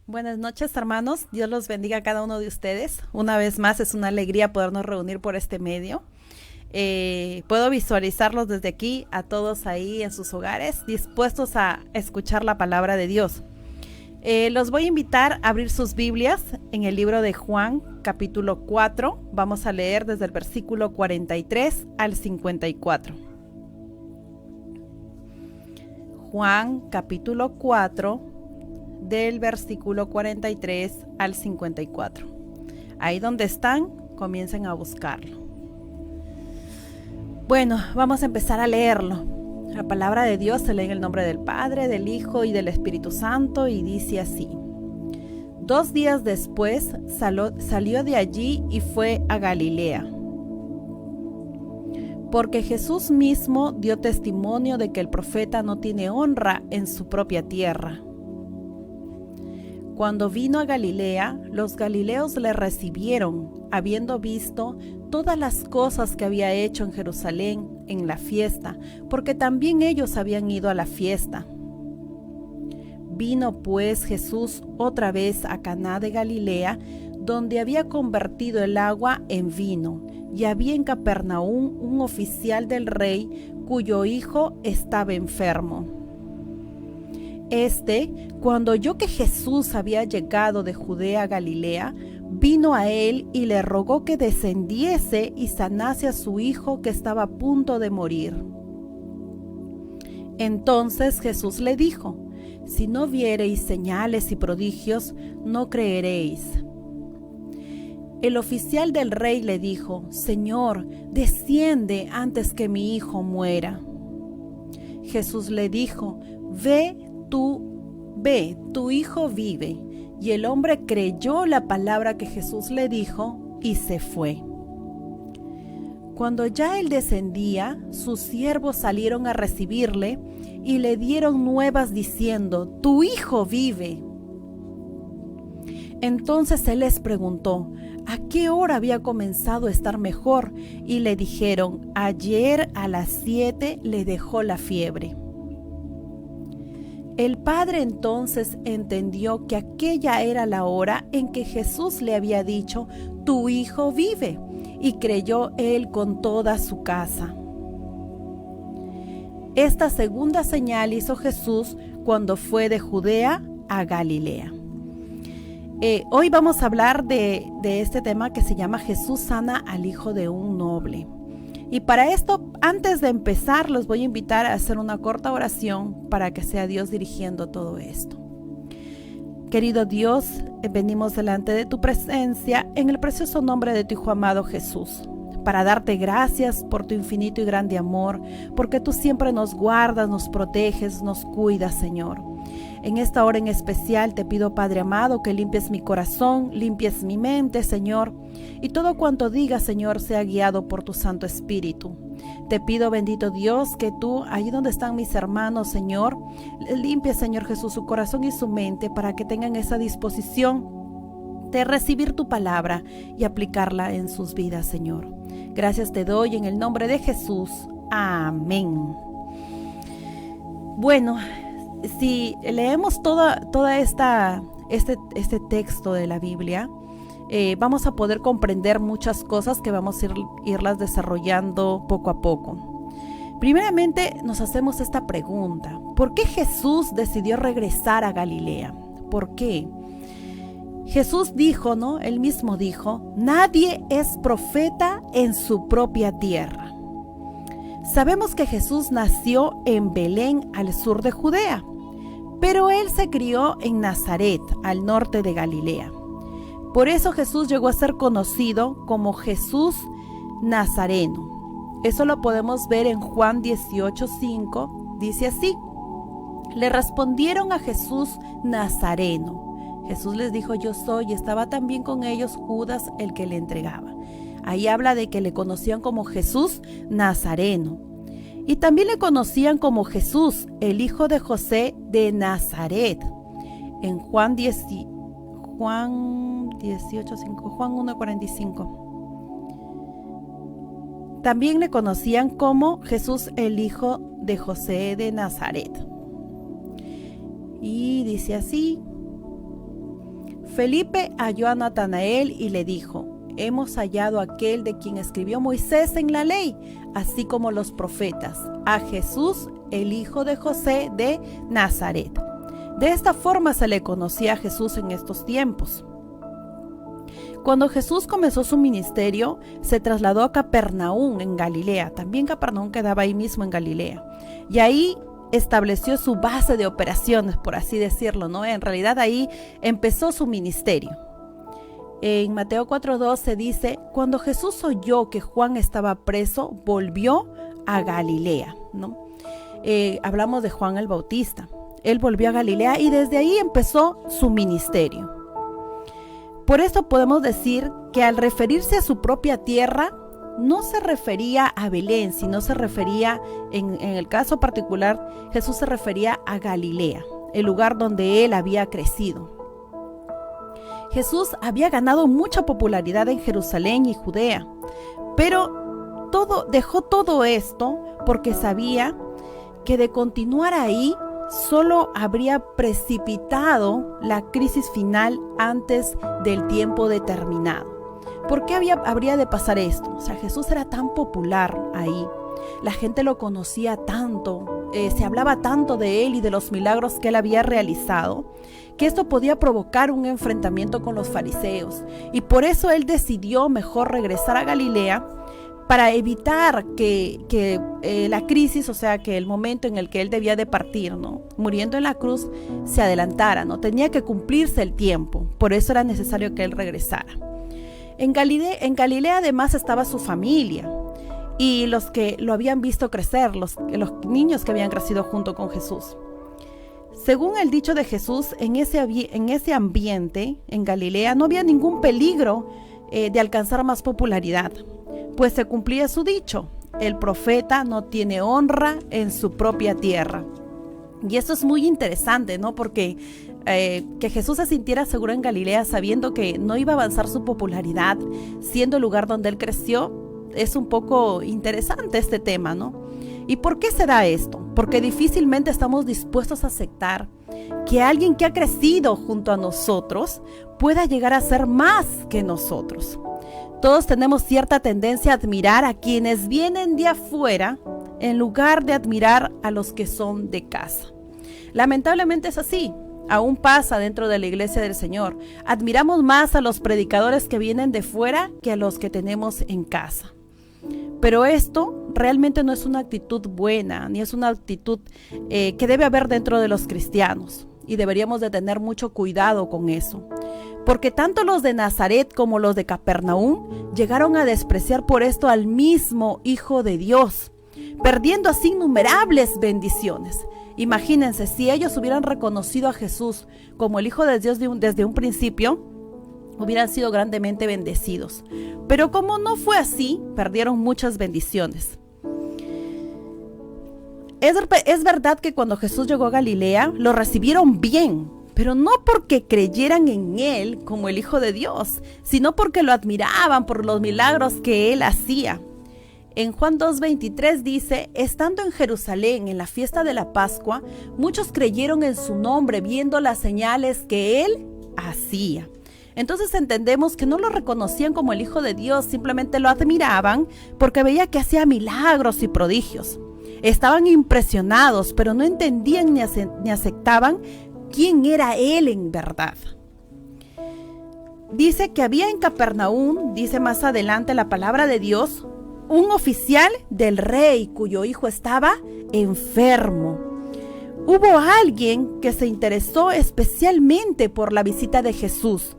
Buenas noches, hermanos. Dios los bendiga a cada uno de ustedes. Una vez más, es una alegría podernos reunir por este medio. Puedo visualizarlos desde aquí, a todos ahí en sus hogares, dispuestos a escuchar la palabra de Dios. Los voy a invitar a abrir sus Biblias en el libro de Juan, capítulo 4. Vamos a leer desde el versículo 43 al 54. Juan, capítulo 4, del versículo 43 al 54. Ahí donde están, comiencen a buscarlo. Bueno, vamos a empezar a leerlo. La palabra de Dios se lee en el nombre del Padre, del Hijo y del Espíritu Santo, y dice así: 2 días después salió de allí y fue a Galilea, porque Jesús mismo dio testimonio de que el profeta no tiene honra en su propia tierra. Cuando vino a Galilea, los galileos le recibieron, habiendo visto todas las cosas que había hecho en Jerusalén en la fiesta, porque también ellos habían ido a la fiesta. Vino pues Jesús otra vez a Caná de Galilea, donde había convertido el agua en vino, y había en Capernaum un oficial del rey cuyo hijo estaba enfermo. Cuando oyó que Jesús había llegado de Judea a Galilea, vino a él y le rogó que descendiese y sanase a su hijo que estaba a punto de morir. Entonces Jesús le dijo: si no viereis señales y prodigios, no creeréis. El oficial del rey le dijo: Señor, desciende antes que mi hijo muera. Jesús le dijo: Ve, tu hijo vive. Y el hombre creyó la palabra que Jesús le dijo y se fue. Cuando ya él descendía, sus siervos salieron a recibirle y le dieron nuevas diciendo: tu hijo vive. Entonces él les preguntó: ¿a qué hora había comenzado a estar mejor? Y le dijeron: ayer a las 7 le dejó la fiebre. El padre entonces entendió que aquella era la hora en que Jesús le había dicho: tu hijo vive, y creyó él con toda su casa. Esta segunda señal hizo Jesús cuando fue de Judea a Galilea. Hoy vamos a hablar de este tema que se llama Jesús sana al hijo de un noble. Y para esto, antes de empezar, los voy a invitar a hacer una corta oración para que sea Dios dirigiendo todo esto. Querido Dios, venimos delante de tu presencia en el precioso nombre de tu Hijo amado Jesús, para darte gracias por tu infinito y grande amor, porque tú siempre nos guardas, nos proteges, nos cuidas, Señor. En esta hora en especial te pido, Padre amado, que limpies mi corazón, limpies mi mente, Señor, y todo cuanto diga, Señor, sea guiado por tu Santo Espíritu. Te pido, bendito Dios, que tú, allí donde están mis hermanos, Señor, limpies, Señor Jesús, su corazón y su mente para que tengan esa disposición de recibir tu palabra y aplicarla en sus vidas, Señor. Gracias te doy en el nombre de Jesús. Amén. Bueno, si leemos toda este texto de la Biblia, vamos a poder comprender muchas cosas que vamos a irlas desarrollando poco a poco. Primeramente nos hacemos esta pregunta: ¿por qué Jesús decidió regresar a Galilea? ¿Por qué? Jesús dijo, ¿no? Él mismo dijo: nadie es profeta en su propia tierra. Sabemos que Jesús nació en Belén, al sur de Judea, pero él se crió en Nazaret, al norte de Galilea. Por eso Jesús llegó a ser conocido como Jesús Nazareno. Eso lo podemos ver en Juan 18:5. Dice así: le respondieron a Jesús Nazareno. Jesús les dijo: yo soy, y estaba también con ellos Judas, el que le entregaba. Ahí habla de que le conocían como Jesús Nazareno. Y también le conocían como Jesús, el hijo de José de Nazaret. En Juan 1:45. También le conocían como Jesús, el hijo de José de Nazaret. Y dice así: Felipe halló a Natanael y le dijo: hemos hallado a aquel de quien escribió Moisés en la ley, así como los profetas, a Jesús, el hijo de José de Nazaret. De esta forma se le conocía a Jesús en estos tiempos. Cuando Jesús comenzó su ministerio, se trasladó a Capernaum, en Galilea. También Capernaum quedaba ahí mismo en Galilea. Y ahí estableció su base de operaciones, por así decirlo, ¿no? En realidad ahí empezó su ministerio. En Mateo 4:12 dice: cuando Jesús oyó que Juan estaba preso, volvió a Galilea, ¿no? Hablamos de Juan el Bautista. Él volvió a Galilea y desde ahí empezó su ministerio. Por esto podemos decir que al referirse a su propia tierra, no se refería a Belén, sino se refería, en el caso particular, Jesús se refería a Galilea, el lugar donde él había crecido. Jesús había ganado mucha popularidad en Jerusalén y Judea, pero dejó todo esto porque sabía que de continuar ahí solo habría precipitado la crisis final antes del tiempo determinado. ¿Por qué habría de pasar esto? O sea, Jesús era tan popular ahí, la gente lo conocía tanto, se hablaba tanto de él y de los milagros que él había realizado, que esto podía provocar un enfrentamiento con los fariseos. Y por eso él decidió mejor regresar a Galilea para evitar que la crisis, o sea, que el momento en el que él debía de partir, ¿no?, muriendo en la cruz, se adelantara, ¿no? Tenía que cumplirse el tiempo, por eso era necesario que él regresara. En Galilea además estaba su familia y los que lo habían visto crecer, los niños que habían crecido junto con Jesús. Según el dicho de Jesús, en ese ambiente, en Galilea, no había ningún peligro de alcanzar más popularidad, pues se cumplía su dicho: el profeta no tiene honra en su propia tierra. Y eso es muy interesante, ¿no? Porque que Jesús se sintiera seguro en Galilea sabiendo que no iba a avanzar su popularidad, siendo el lugar donde él creció, es un poco interesante este tema, ¿no? ¿Y por qué se da esto? Porque difícilmente estamos dispuestos a aceptar que alguien que ha crecido junto a nosotros pueda llegar a ser más que nosotros. Todos tenemos cierta tendencia a admirar a quienes vienen de afuera en lugar de admirar a los que son de casa. Lamentablemente es así. Aún pasa dentro de la iglesia del Señor. Admiramos más a los predicadores que vienen de fuera que a los que tenemos en casa. Pero esto realmente no es una actitud buena, ni es una actitud que debe haber dentro de los cristianos. y deberíamos de tener mucho cuidado con eso. Porque tanto los de Nazaret como los de Capernaum llegaron a despreciar por esto al mismo Hijo de Dios, perdiendo así innumerables bendiciones. Imagínense, si ellos hubieran reconocido a Jesús como el Hijo de Dios desde un principio, hubieran sido grandemente bendecidos. Pero como no fue así, perdieron muchas bendiciones. Es verdad que cuando Jesús llegó a Galilea, lo recibieron bien, pero no porque creyeran en Él como el Hijo de Dios, sino porque lo admiraban por los milagros que Él hacía. En Juan 2:23 dice: estando en Jerusalén en la fiesta de la Pascua, muchos creyeron en su nombre viendo las señales que Él hacía. Entonces entendemos que no lo reconocían como el Hijo de Dios, simplemente lo admiraban porque veía que hacía milagros y prodigios. Estaban impresionados, pero no entendían ni aceptaban quién era Él en verdad. Dice que había en Capernaum, dice más adelante la palabra de Dios, un oficial del rey cuyo hijo estaba enfermo. Hubo alguien que se interesó especialmente por la visita de Jesús.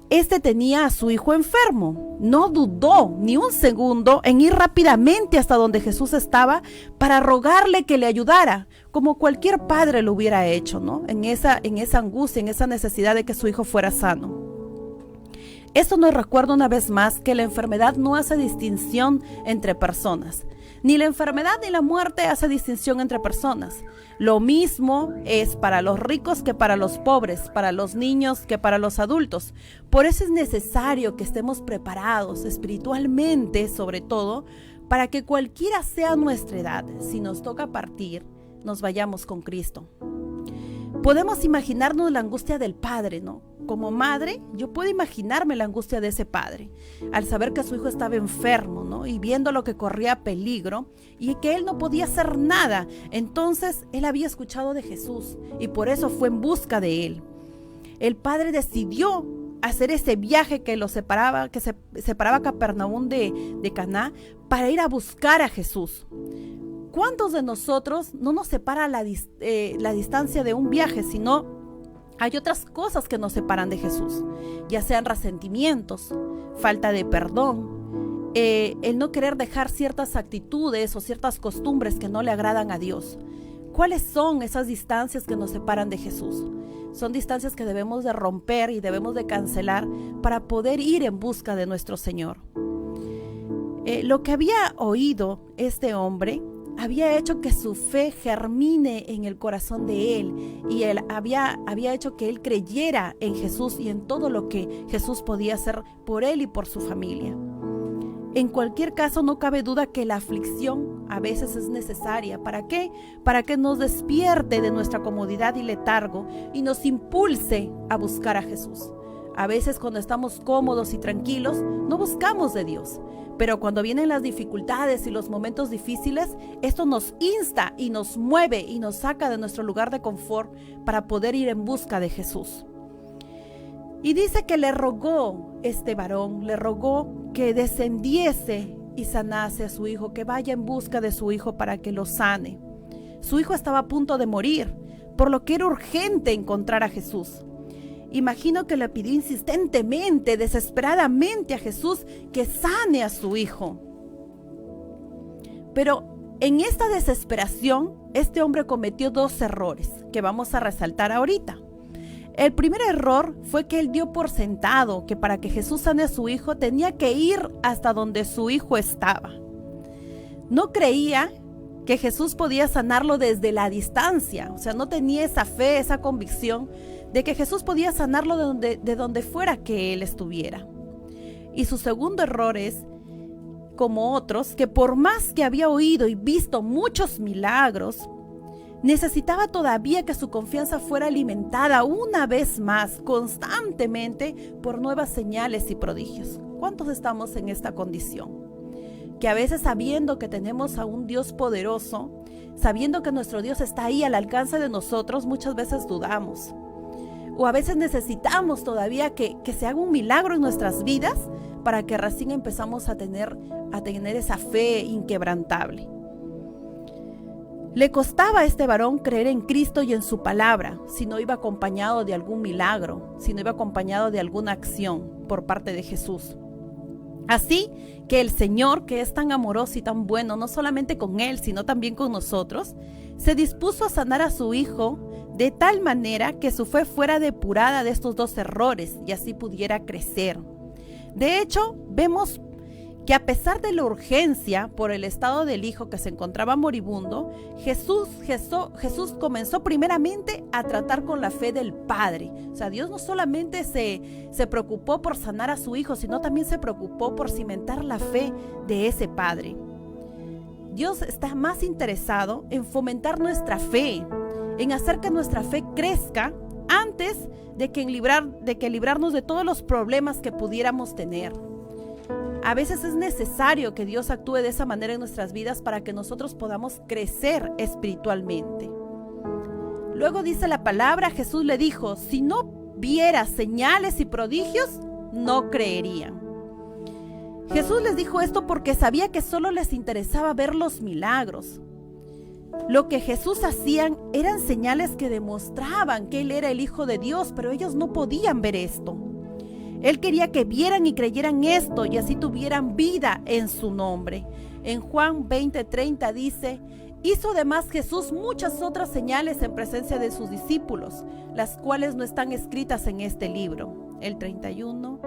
Este tenía a su hijo enfermo. No dudó ni un segundo en ir rápidamente hasta donde Jesús estaba para rogarle que le ayudara, como cualquier padre lo hubiera hecho, ¿no? En esa angustia, en esa necesidad de que su hijo fuera sano. Esto nos recuerda una vez más que la enfermedad no hace distinción entre personas. Ni la enfermedad ni la muerte hace distinción entre personas. Lo mismo es para los ricos que para los pobres, para los niños que para los adultos. Por eso es necesario que estemos preparados espiritualmente, sobre todo, para que cualquiera sea nuestra edad, si nos toca partir, nos vayamos con Cristo. Podemos imaginarnos la angustia del padre, ¿no? Como madre, yo puedo imaginarme la angustia de ese padre al saber que su hijo estaba enfermo, ¿no? Y viendo lo que corría peligro y que él no podía hacer nada. Entonces, él había escuchado de Jesús y por eso fue en busca de él. El padre decidió hacer ese viaje que separaba Capernaum de Caná para ir a buscar a Jesús. ¿Cuántos de nosotros no nos separa la distancia de un viaje, sino hay otras cosas que nos separan de Jesús, ya sean resentimientos, falta de perdón, el no querer dejar ciertas actitudes o ciertas costumbres que no le agradan a Dios? ¿Cuáles son esas distancias que nos separan de Jesús? Son distancias que debemos de romper y debemos de cancelar para poder ir en busca de nuestro Señor. Lo que había oído este hombre había hecho que su fe germine en el corazón de él y él había hecho que él creyera en Jesús y en todo lo que Jesús podía hacer por él y por su familia. En cualquier caso, no cabe duda que la aflicción a veces es necesaria. ¿Para qué? Para que nos despierte de nuestra comodidad y letargo y nos impulse a buscar a Jesús. A veces cuando estamos cómodos y tranquilos, no buscamos de Dios. Pero cuando vienen las dificultades y los momentos difíciles, esto nos insta y nos mueve y nos saca de nuestro lugar de confort para poder ir en busca de Jesús. Y dice que le rogó este varón, le rogó que descendiese y sanase a su hijo, que vaya en busca de su hijo para que lo sane. Su hijo estaba a punto de morir, por lo que era urgente encontrar a Jesús. Imagino que le pidió insistentemente, desesperadamente a Jesús que sane a su hijo. Pero en esta desesperación, este hombre cometió 2 errores que vamos a resaltar ahorita. El primer error fue que él dio por sentado que para que Jesús sane a su hijo tenía que ir hasta donde su hijo estaba. No creía que Jesús podía sanarlo desde la distancia, o sea, no tenía esa fe, esa convicción de que Jesús podía sanarlo de donde fuera que él estuviera. Y su segundo error es, como otros, que por más que había oído y visto muchos milagros, necesitaba todavía que su confianza fuera alimentada una vez más, constantemente, por nuevas señales y prodigios. ¿Cuántos estamos en esta condición? Que a veces, sabiendo que tenemos a un Dios poderoso, sabiendo que nuestro Dios está ahí al alcance de nosotros, muchas veces dudamos. O a veces necesitamos todavía que se haga un milagro en nuestras vidas para que recién empezamos a tener esa fe inquebrantable. Le costaba a este varón creer en Cristo y en su palabra, si no iba acompañado de algún milagro, si no iba acompañado de alguna acción por parte de Jesús. Así que el Señor, que es tan amoroso y tan bueno, no solamente con él, sino también con nosotros, se dispuso a sanar a su hijo de tal manera que su fe fuera depurada de estos dos errores y así pudiera crecer. De hecho, vemos que a pesar de la urgencia por el estado del hijo que se encontraba moribundo, Jesús comenzó primeramente a tratar con la fe del Padre. O sea, Dios no solamente se preocupó por sanar a su hijo, sino también se preocupó por cimentar la fe de ese Padre. Dios está más interesado en fomentar nuestra fe, en hacer que nuestra fe crezca antes de que librarnos de todos los problemas que pudiéramos tener. A veces es necesario que Dios actúe de esa manera en nuestras vidas para que nosotros podamos crecer espiritualmente. Luego dice la palabra, Jesús le dijo, si no viera señales y prodigios, no creerían. Jesús les dijo esto porque sabía que solo les interesaba ver los milagros. Lo que Jesús hacían eran señales que demostraban que Él era el Hijo de Dios, pero ellos no podían ver esto. Él quería que vieran y creyeran esto y así tuvieran vida en su nombre. En Juan 20:30 dice, hizo además Jesús muchas otras señales en presencia de sus discípulos, las cuales no están escritas en este libro. El 31.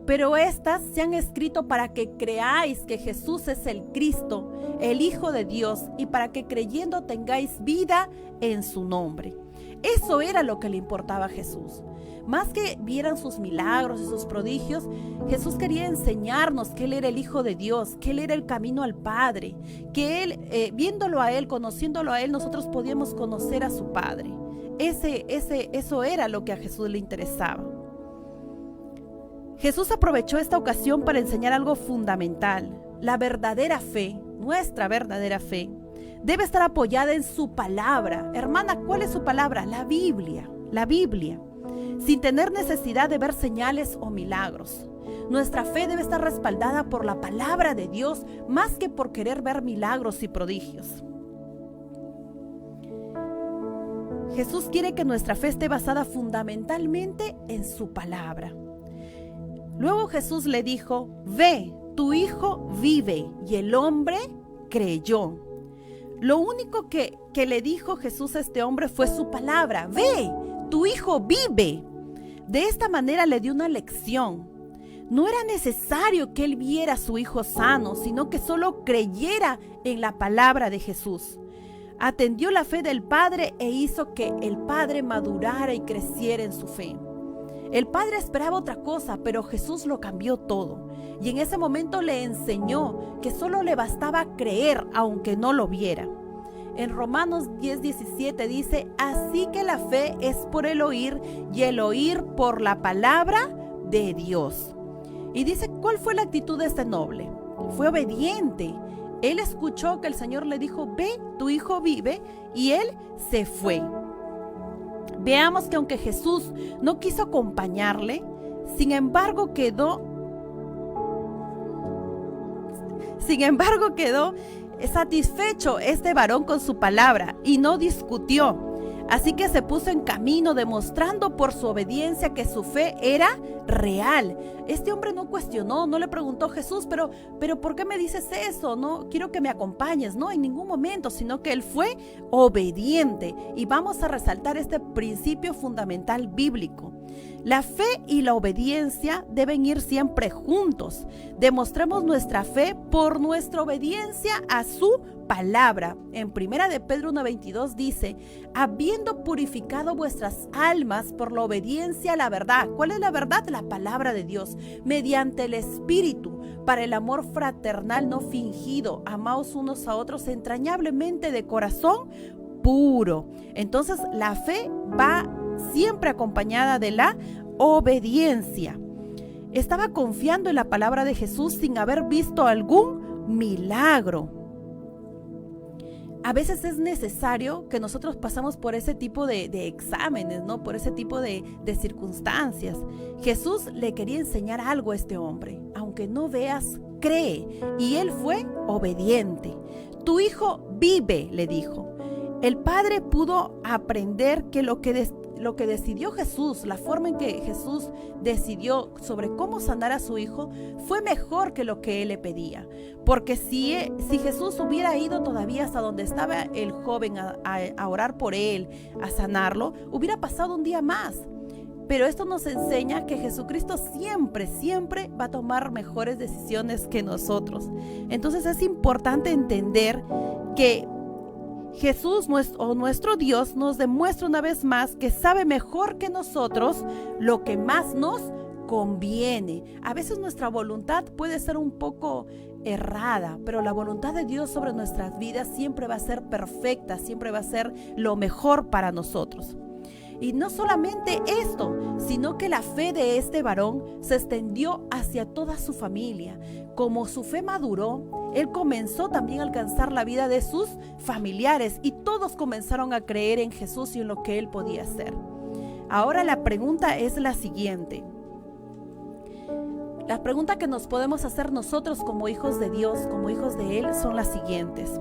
Pero estas se han escrito para que creáis que Jesús es el Cristo, el Hijo de Dios, y para que creyendo tengáis vida en su nombre. Eso era lo que le importaba a Jesús. Más que vieran sus milagros y sus prodigios, Jesús quería enseñarnos que Él era el Hijo de Dios, que Él era el camino al Padre, que Él, viéndolo a Él, conociéndolo a Él, nosotros podíamos conocer a su Padre. Eso era lo que a Jesús le interesaba. Jesús aprovechó esta ocasión para enseñar algo fundamental. La verdadera fe, nuestra verdadera fe, debe estar apoyada en su palabra. Hermana, ¿cuál es su palabra? La Biblia, sin tener necesidad de ver señales o milagros. Nuestra fe debe estar respaldada por la palabra de Dios, más que por querer ver milagros y prodigios. Jesús quiere que nuestra fe esté basada fundamentalmente en su palabra. Luego Jesús le dijo, ve, tu hijo vive, y el hombre creyó. Lo único que le dijo Jesús a este hombre fue su palabra, ve, tu hijo vive. De esta manera le dio una lección. No era necesario que él viera a su hijo sano, sino que solo creyera en la palabra de Jesús. Atendió la fe del Padre e hizo que el Padre madurara y creciera en su fe. El Padre esperaba otra cosa, pero Jesús lo cambió todo. Y en ese momento le enseñó que solo le bastaba creer, aunque no lo viera. En Romanos 10:17 dice, así que la fe es por el oír y el oír por la palabra de Dios. Y dice, ¿cuál fue la actitud de este noble? Fue obediente. Él escuchó que el Señor le dijo, ve, tu hijo vive, y él se fue. Veamos que aunque Jesús no quiso acompañarle, sin embargo quedó satisfecho este varón con su palabra y no discutió. Así que se puso en camino demostrando por su obediencia que su fe era real. Este hombre no cuestionó, no le preguntó a Jesús, pero ¿por qué me dices eso? No quiero que me acompañes, no, en ningún momento, sino que él fue obediente. Y vamos a resaltar este principio fundamental bíblico. La fe y la obediencia deben ir siempre juntos. Demostremos nuestra fe por nuestra obediencia a su palabra. En 1 de Pedro 1:22 dice, habiendo purificado vuestras almas por la obediencia a la verdad. ¿Cuál es la verdad? La palabra de Dios. Mediante el Espíritu, para el amor fraternal no fingido. Amaos unos a otros entrañablemente de corazón puro. Entonces la fe va siempre acompañada de la obediencia. Estaba confiando en la palabra de Jesús sin haber visto algún milagro. A veces es necesario que nosotros pasamos por ese tipo de exámenes, ¿no? Por ese tipo de circunstancias. Jesús le quería enseñar algo a este hombre. Aunque no veas, cree. Y él fue obediente. Tu hijo vive, le dijo. El padre pudo aprender que lo que decidió Jesús, la forma en que Jesús decidió sobre cómo sanar a su hijo, fue mejor que lo que él le pedía. Porque si Jesús hubiera ido todavía hasta donde estaba el joven a orar por él, a sanarlo, hubiera pasado un día más. Pero esto nos enseña que Jesucristo siempre va a tomar mejores decisiones que nosotros. Entonces es importante entender que Jesús, nuestro Dios, nos demuestra una vez más que sabe mejor que nosotros lo que más nos conviene. A veces nuestra voluntad puede ser un poco errada, pero la voluntad de Dios sobre nuestras vidas siempre va a ser perfecta, siempre va a ser lo mejor para nosotros. Y no solamente esto, sino que la fe de este varón se extendió hacia toda su familia. Como su fe maduró, él comenzó también a alcanzar la vida de sus familiares y todos comenzaron a creer en Jesús y en lo que él podía hacer. Ahora la pregunta es la siguiente. La pregunta que nos podemos hacer nosotros como hijos de Dios, como hijos de Él, son las siguientes.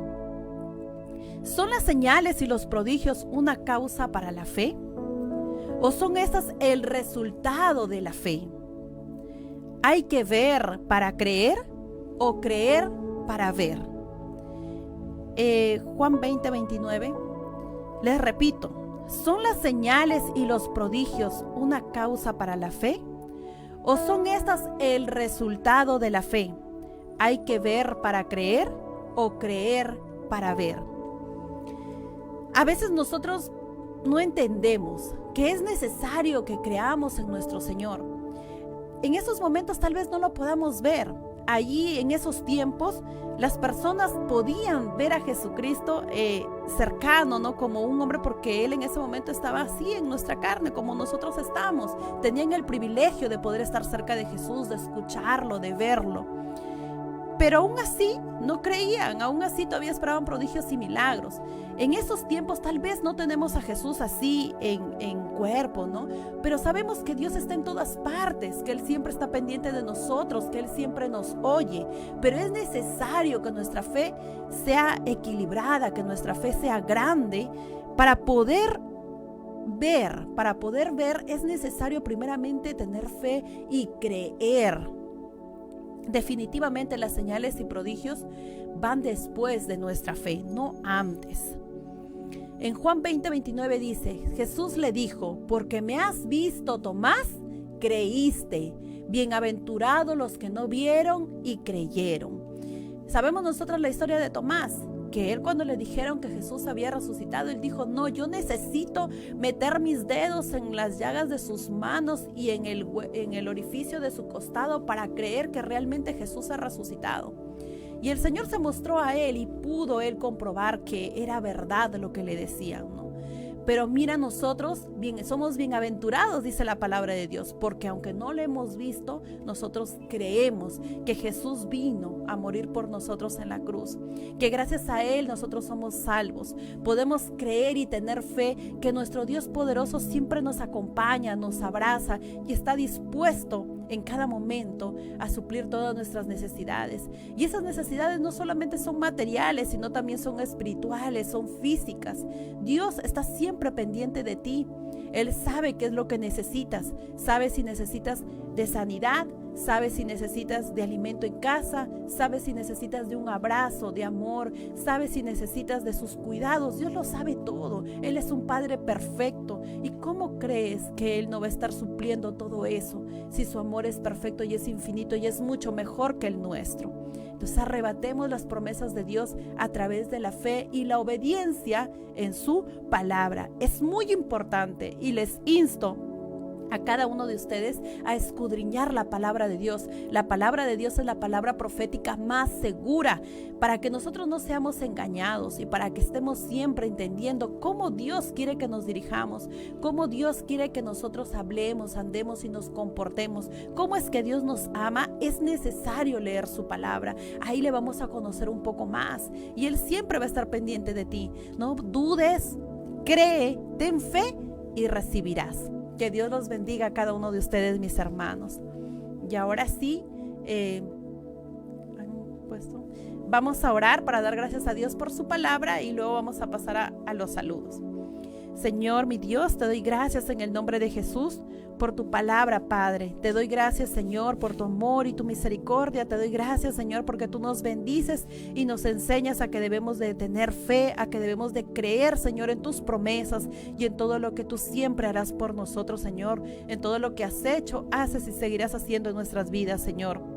¿Son las señales y los prodigios una causa para la fe? ¿O son estas el resultado de la fe? ¿Hay que ver para creer o creer para ver? Juan 20:29. Les repito, ¿son las señales y los prodigios una causa para la fe? ¿O son estas el resultado de la fe? ¿Hay que ver para creer o creer para ver? A veces nosotros no entendemos que es necesario que creamos en nuestro Señor. En esos momentos tal vez no lo podamos ver. Allí en esos tiempos las personas podían ver a Jesucristo cercano, ¿no? Como un hombre, porque Él en ese momento estaba así en nuestra carne, como nosotros estamos. Tenían el privilegio de poder estar cerca de Jesús, de escucharlo, de verlo. Pero aún así no creían, aún así todavía esperaban prodigios y milagros. En esos tiempos tal vez no tenemos a Jesús así en cuerpo, ¿no? Pero sabemos que Dios está en todas partes, que Él siempre está pendiente de nosotros, que Él siempre nos oye. Pero es necesario que nuestra fe sea equilibrada, que nuestra fe sea grande para poder ver. Para poder ver es necesario primeramente tener fe y creer. Definitivamente las señales y prodigios van después de nuestra fe, no antes. En Juan 20:29 dice, Jesús le dijo, porque me has visto, Tomás, creíste. Bienaventurados los que no vieron y creyeron. Sabemos nosotros la historia de Tomás, que él cuando le dijeron que Jesús había resucitado, él dijo, no, yo necesito meter mis dedos en las llagas de sus manos y en el orificio de su costado para creer que realmente Jesús ha resucitado. Y el Señor se mostró a él y pudo él comprobar que era verdad lo que le decían, ¿no? Pero mira, nosotros somos bienaventurados, dice la palabra de Dios, porque aunque no lo hemos visto, nosotros creemos que Jesús vino a morir por nosotros en la cruz, que gracias a Él nosotros somos salvos. Podemos creer y tener fe que nuestro Dios poderoso siempre nos acompaña, nos abraza y está dispuesto en cada momento a suplir todas nuestras necesidades. Y esas necesidades no solamente son materiales, sino también son espirituales, son físicas. Dios está siempre pendiente de ti. Él sabe qué es lo que necesitas. Sabe si necesitas de sanidad, sabe si necesitas de alimento en casa, sabe si necesitas de un abrazo, de amor, sabe si necesitas de sus cuidados. Dios lo sabe todo. Él es un Padre perfecto. ¿Y cómo crees que Él no va a estar supliendo todo eso si su amor es perfecto y es infinito y es mucho mejor que el nuestro? Entonces arrebatemos las promesas de Dios a través de la fe y la obediencia en su palabra. Es muy importante y les insto a cada uno de ustedes a escudriñar la palabra de Dios. La palabra de Dios es la palabra profética más segura para que nosotros no seamos engañados y para que estemos siempre entendiendo cómo Dios quiere que nos dirijamos, cómo Dios quiere que nosotros hablemos, andemos y nos comportemos, cómo es que Dios nos ama. Es necesario leer su palabra. Ahí le vamos a conocer un poco más y Él siempre va a estar pendiente de ti. No dudes, cree, ten fe y recibirás. Que Dios los bendiga a cada uno de ustedes, mis hermanos. Y ahora sí, puesto. Vamos a orar para dar gracias a Dios por su palabra y luego vamos a pasar a los saludos. Señor, mi Dios, te doy gracias en el nombre de Jesús por tu palabra, Padre. Te doy gracias, Señor, por tu amor y tu misericordia. Te doy gracias, Señor, porque tú nos bendices y nos enseñas a que debemos de tener fe, a que debemos de creer, Señor, en tus promesas y en todo lo que tú siempre harás por nosotros, Señor, en todo lo que has hecho, haces y seguirás haciendo en nuestras vidas, Señor.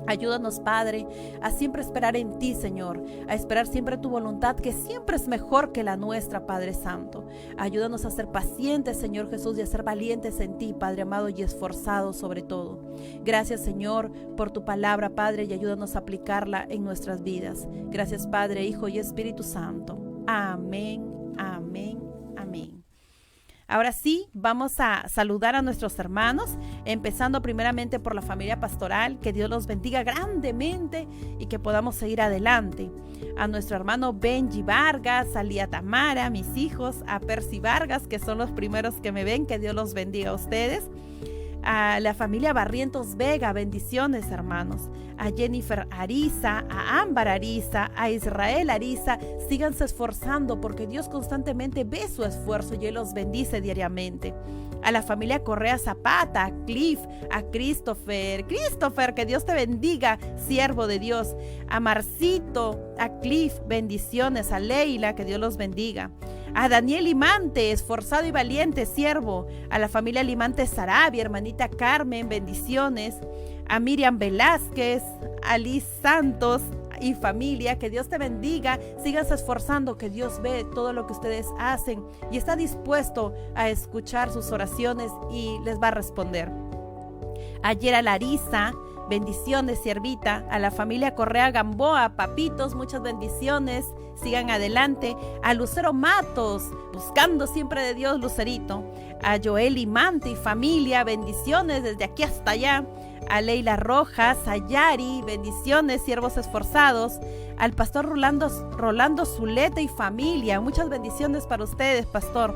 Ayúdanos, Padre, a siempre esperar en ti, Señor, a esperar siempre tu voluntad, que siempre es mejor que la nuestra, Padre Santo. Ayúdanos a ser pacientes, Señor Jesús, y a ser valientes en ti, Padre amado, y esforzados sobre todo. Gracias, Señor, por tu palabra, Padre, y ayúdanos a aplicarla en nuestras vidas. Gracias, Padre, Hijo y Espíritu Santo. Amén, amén, amén. Ahora sí, vamos a saludar a nuestros hermanos, empezando primeramente por la familia pastoral. Que Dios los bendiga grandemente y que podamos seguir adelante. A nuestro hermano Benji Vargas, a Lía Tamara, mis hijos, a Percy Vargas, que son los primeros que me ven. Que Dios los bendiga a ustedes. A la familia Barrientos Vega, bendiciones, hermanos. A Jennifer Ariza, a Ámbar Ariza, a Israel Ariza, síganse esforzando porque Dios constantemente ve su esfuerzo y Él los bendice diariamente. A la familia Correa Zapata, a Cliff, a Christopher, que Dios te bendiga, siervo de Dios. A Marcito, a Cliff, bendiciones. A Leila, que Dios los bendiga. A Daniel Limante, esforzado y valiente siervo. A la familia Limante Sarabia, hermanita Carmen, bendiciones. A Miriam Velázquez, a Liz Santos y familia, que Dios te bendiga. Síganse esforzando, que Dios ve todo lo que ustedes hacen y está dispuesto a escuchar sus oraciones y les va a responder. A Yera Larisa, bendiciones, siervita. A la familia Correa Gamboa, papitos, muchas bendiciones. Sigan adelante. A Lucero Matos, buscando siempre de Dios, Lucerito. A Joel Imante y familia, bendiciones desde aquí hasta allá. A Leila Rojas, a Yari, bendiciones, siervos esforzados. Al pastor Rolando Zuleta y familia, muchas bendiciones para ustedes, pastor.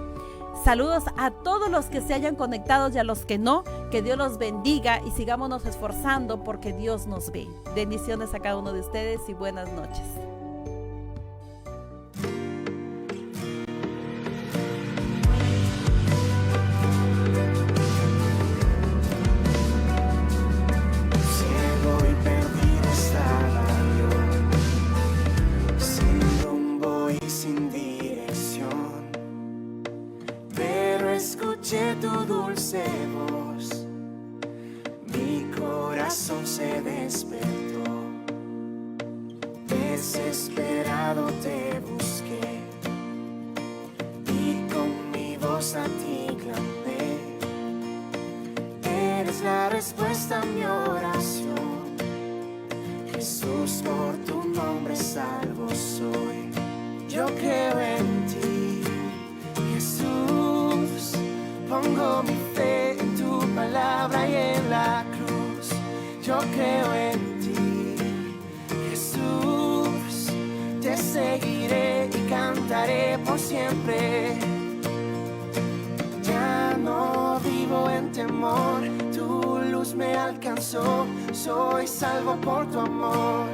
Saludos a todos los que se hayan conectado y a los que no, que Dios los bendiga y sigámonos esforzando porque Dios nos ve. Bendiciones a cada uno de ustedes y buenas noches. Escuché tu dulce voz, mi corazón se despertó. Desesperado te busqué y con mi voz a ti clamé. Eres la respuesta a mi oración, Jesús, por tu nombre salvo soy. Yo creo en ti, Jesús. Pongo mi fe en tu palabra y en la cruz. Yo creo en ti, Jesús. Te seguiré y cantaré por siempre. Ya no vivo en temor, tu luz me alcanzó. Soy salvo por tu amor.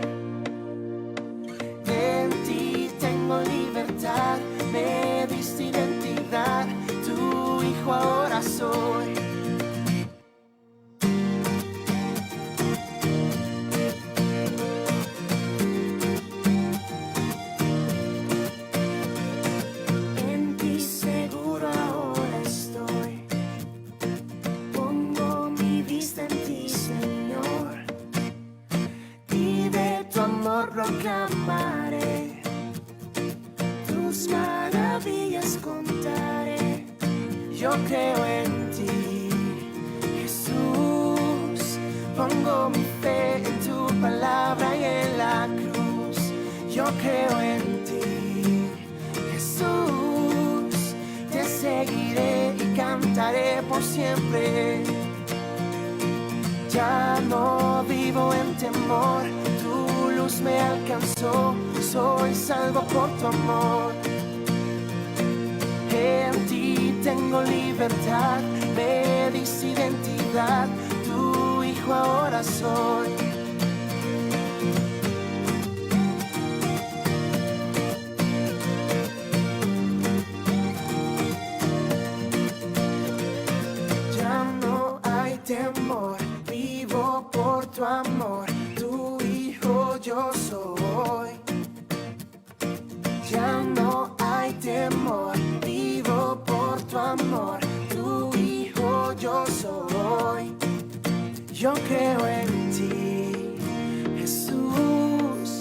En ti tengo libertad, me diste identidad. Tu hijo ahora soy. En ti seguro ahora estoy. Pongo mi vista en ti, Señor, y de tu amor proclamaré. Tus maravillas contaré. Yo creo en ti, Jesús. Pongo mi fe en tu palabra y en la cruz. Yo creo en ti, Jesús. Te seguiré y cantaré por siempre. Ya no vivo en temor, tu luz me alcanzó. Soy salvo por tu amor. En ti tengo libertad, me diste identidad, tu hijo ahora soy. temor, vivo por tu amor, tu hijo yo soy. Ya no hay temor, vivo por tu amor, tu hijo yo soy. Yo creo en ti, Jesús,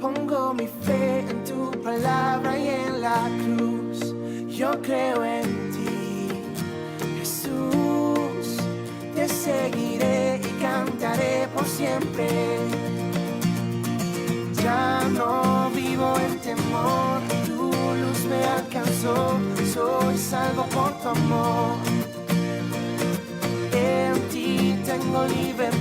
pongo mi fe en tu palabra y en la cruz. Yo creo en ti, Jesús, te seguiré y cantaré por siempre. Ya no vivo en temor, tu luz me alcanzó, soy salvo por tu amor. En ti tengo libertad.